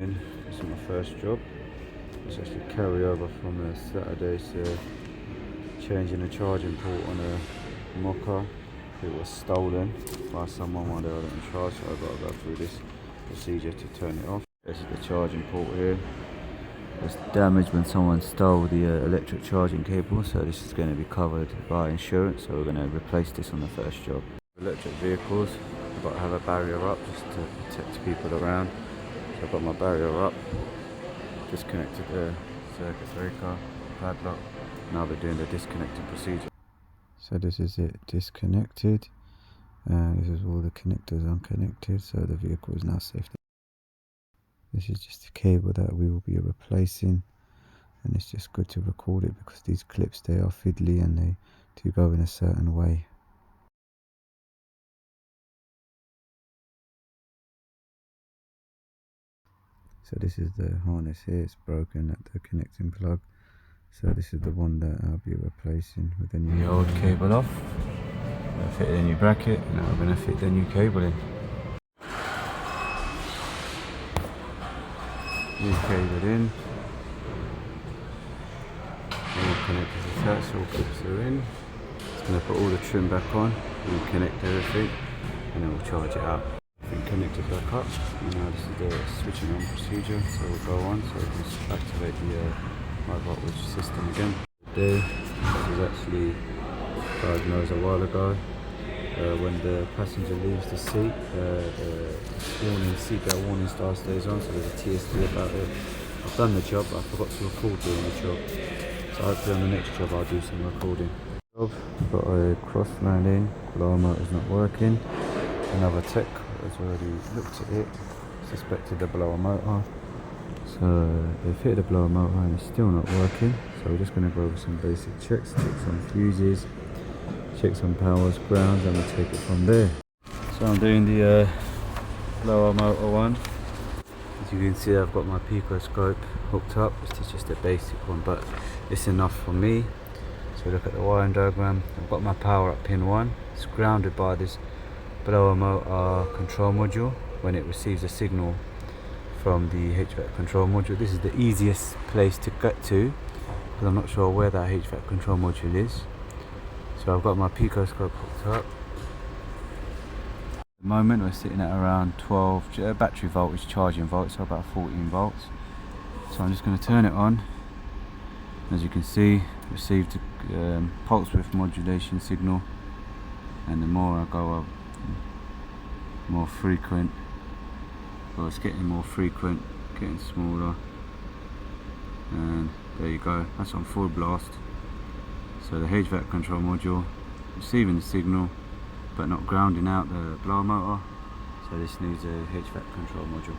This is my first job. It's actually carry over from Saturday's changing a charging port on a mocker. It was stolen by someone while they were in charge, so I've got to go through this procedure to turn it off. This is the charging port here. It was damaged when someone stole the electric charging cable, so this is going to be covered by insurance, so we're going to replace this on the first job. Electric vehicles, I've got to have a barrier up just to protect people around. So I've got my barrier up, disconnected the circuit breaker, padlock. Now we're doing the disconnecting procedure. So this is it disconnected, and this is all the connectors unconnected, so the vehicle is now safe. This is just a cable that we will be replacing, and it's just good to record it because these clips, they are fiddly and they do go in a certain way. So this is the harness here, it's broken at the connecting plug. So this is the one that I'll be replacing with the new old cable off. I'll fit the new bracket, and now I'm going to fit the new cable in. New cable in. All connectors attached, all clips are in. Just going to put all the trim back on, reconnect everything, and then we'll charge it out. Connected back up, and now this is the switching on procedure, so we'll go on so we can activate the high voltage system again. This was actually diagnosed a while ago when the passenger leaves the seat, the seatbelt warning star stays on, so there's a TSD about it. I've done the job, but I forgot to record during the job, so hopefully on the next job I'll do some recording. I've got a crossland in, blower motor is not working. Another tech has already looked at it, suspected the blower motor. So they've fitted the blower motor and it's still not working. So we're just going to go over some basic checks, check some fuses, check some powers, grounds, and we'll take it from there. So I'm doing the blower motor one. As you can see, I've got my picoscope hooked up. This is just a basic one, but it's enough for me. So look at the wiring diagram. I've got my power at pin 1. It's grounded by this blower motor control module when it receives a signal from the HVAC control module. This is the easiest place to get to because I'm not sure where that HVAC control module is. So I've got my picoscope hooked up. At the moment we're sitting at around 12 battery voltage charging volts, so about 14 volts. So I'm just going to turn it on. As you can see, received a pulse width modulation signal, and the more I go up, more frequent. Well, it's getting more frequent, getting smaller, and there you go, that's on full blast. So the HVAC control module receiving the signal but not grounding out the blower motor, so this needs a HVAC control module.